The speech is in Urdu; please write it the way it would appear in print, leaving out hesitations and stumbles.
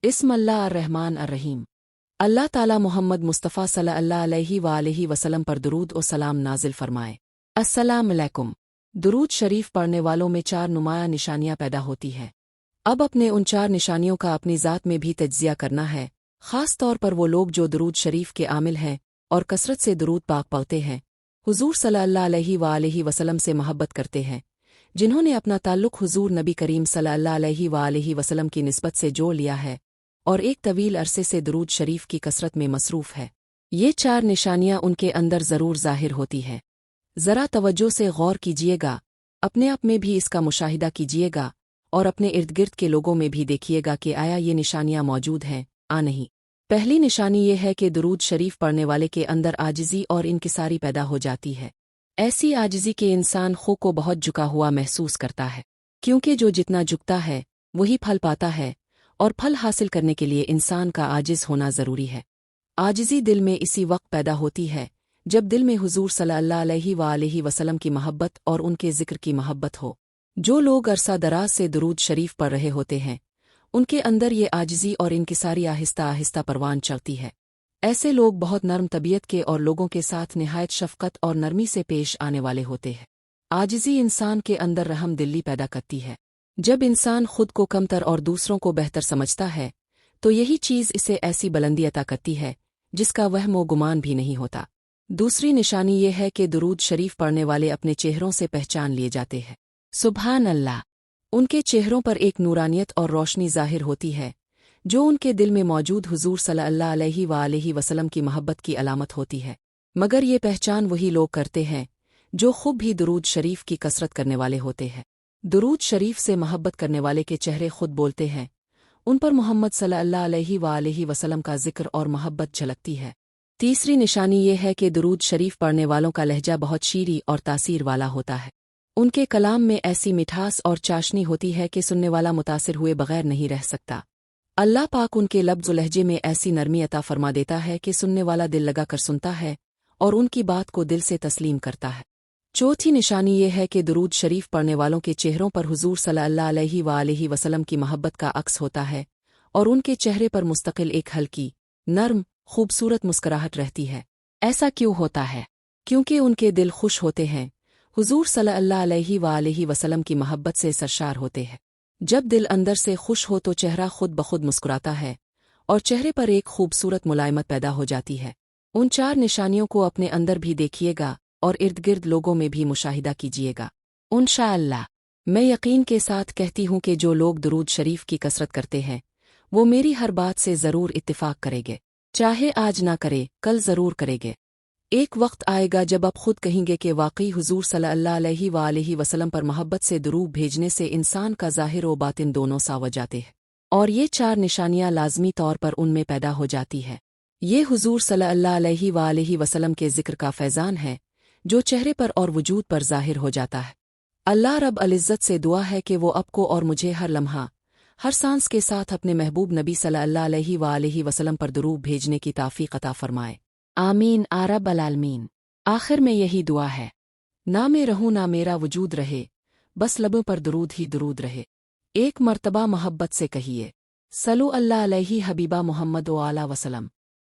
اسم اللہ الرحمن الرحیم۔ اللہ تعالی محمد مصطفیٰ صلی اللہ علیہ وآلہ وسلم پر درود و سلام نازل فرمائے۔ السلام علیکم۔ درود شریف پڑھنے والوں میں 4 نمایاں نشانیاں پیدا ہوتی ہیں۔ اب اپنے ان 4 نشانیوں کا اپنی ذات میں بھی تجزیہ کرنا ہے، خاص طور پر وہ لوگ جو درود شریف کے عامل ہیں اور کثرت سے درود پاک پڑھتے ہیں، حضور صلی اللہ علیہ وآلہ وسلم سے محبت کرتے ہیں، جنہوں نے اپنا تعلق حضور نبی کریم صلی اللہ علیہ وآلہ وسلم کی نسبت سے جوڑ لیا ہے اور ایک طویل عرصے سے درود شریف کی کثرت میں مصروف ہے۔ یہ 4 نشانیاں ان کے اندر ضرور ظاہر ہوتی ہیں۔ ذرا توجہ سے غور کیجیے گا، اپنے آپ میں بھی اس کا مشاہدہ کیجیے گا اور اپنے ارد گرد کے لوگوں میں بھی دیکھیے گا کہ آیا یہ نشانیاں موجود ہیں نہیں۔ پہلی نشانی یہ ہے کہ درود شریف پڑھنے والے کے اندر عاجزی اور انکساری پیدا ہو جاتی ہے۔ ایسی عاجزی کہ انسان خود کو بہت جھکا ہوا محسوس کرتا ہے، کیونکہ جو جتنا جھکتا ہے وہی پھل پاتا ہے، اور پھل حاصل کرنے کے لیے انسان کا عاجز ہونا ضروری ہے۔ عاجزی دل میں اسی وقت پیدا ہوتی ہے جب دل میں حضور صلی اللہ علیہ وآلہ وسلم کی محبت اور ان کے ذکر کی محبت ہو۔ جو لوگ عرصہ دراز سے درود شریف پڑھ رہے ہوتے ہیں، ان کے اندر یہ عاجزی اور انکساری آہستہ آہستہ پروان چڑھتی ہے۔ ایسے لوگ بہت نرم طبیعت کے اور لوگوں کے ساتھ نہایت شفقت اور نرمی سے پیش آنے والے ہوتے ہیں۔ عاجزی انسان کے اندر رحم دلی پیدا کرتی ہے۔ جب انسان خود کو کمتر اور دوسروں کو بہتر سمجھتا ہے تو یہی چیز اسے ایسی بلندی عطا کرتی ہے جس کا وہم و گمان بھی نہیں ہوتا۔ دوسری نشانی یہ ہے کہ درود شریف پڑھنے والے اپنے چہروں سے پہچان لیے جاتے ہیں۔ سبحان اللہ! ان کے چہروں پر ایک نورانیت اور روشنی ظاہر ہوتی ہے جو ان کے دل میں موجود حضور صلی اللہ علیہ وآلہ وسلم کی محبت کی علامت ہوتی ہے۔ مگر یہ پہچان وہی لوگ کرتے ہیں جو خود بھی درود شریف کی کثرت کرنے والے ہوتے ہیں۔ درود شریف سے محبت کرنے والے کے چہرے خود بولتے ہیں، ان پر محمد صلی اللہ علیہ وآلہ وسلم کا ذکر اور محبت جھلکتی ہے۔ تیسری نشانی یہ ہے کہ درود شریف پڑھنے والوں کا لہجہ بہت شیریں اور تاثیر والا ہوتا ہے۔ ان کے کلام میں ایسی مٹھاس اور چاشنی ہوتی ہے کہ سننے والا متاثر ہوئے بغیر نہیں رہ سکتا۔ اللہ پاک ان کے لفظ و لہجے میں ایسی نرمی عطا فرما دیتا ہے کہ سننے والا دل لگا کر سنتا ہے اور ان کی بات کو دل سے تسلیم کرتا ہے۔ چوتھی نشانی یہ ہے کہ درود شریف پڑھنے والوں کے چہروں پر حضور صلی اللہ علیہ وآلہ وسلم کی محبت کا عکس ہوتا ہے اور ان کے چہرے پر مستقل ایک ہلکی، نرم، خوبصورت مسکراہٹ رہتی ہے۔ ایسا کیوں ہوتا ہے؟ کیونکہ ان کے دل خوش ہوتے ہیں، حضور صلی اللہ علیہ وآلہ وسلم کی محبت سے سرشار ہوتے ہیں۔ جب دل اندر سے خوش ہو تو چہرہ خود بخود مسکراتا ہے اور چہرے پر ایک خوبصورت ملائمت پیدا ہو جاتی ہے۔ ان 4 نشانیوں کو اپنے اندر بھی دیکھیے گا اور ارد گرد لوگوں میں بھی مشاہدہ کیجیے گا۔ انشاءاللہ میں یقین کے ساتھ کہتی ہوں کہ جو لوگ درود شریف کی کثرت کرتے ہیں وہ میری ہر بات سے ضرور اتفاق کریں گے، چاہے آج نہ کرے کل ضرور کریں گے۔ ایک وقت آئے گا جب آپ خود کہیں گے کہ واقعی حضور صلی اللہ علیہ وآلہ وسلم پر محبت سے درود بھیجنے سے انسان کا ظاہر و باطن دونوں ساو جاتے ہیں، اور یہ 4 نشانیاں لازمی طور پر ان میں پیدا ہو جاتی ہے۔ یہ حضور صلی اللہ علیہ وآلہ وسلم کے ذکر کا فیضان ہے جو چہرے پر اور وجود پر ظاہر ہو جاتا ہے۔ اللہ رب العزت سے دعا ہے کہ وہ آپ کو اور مجھے ہر لمحہ، ہر سانس کے ساتھ اپنے محبوب نبی صلی اللہ علیہ وآلہ وسلم پر درود بھیجنے کی توفیق عطا فرمائے۔ آمین رب العالمین۔ آخر میں یہی دعا ہے، نہ میں رہوں نہ میرا وجود رہے، بس لبوں پر درود ہی درود رہے۔ ایک مرتبہ محبت سے کہیے، صلو اللہ علیہ حبیبہ محمد و آلہ وسلم۔